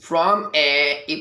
from a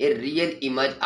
a real image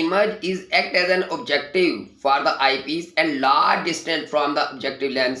image is act as an objective for the eyepiece and large distance from the objective lens.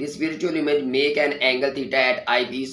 This virtual image make an angle theta at eyepiece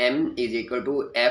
m =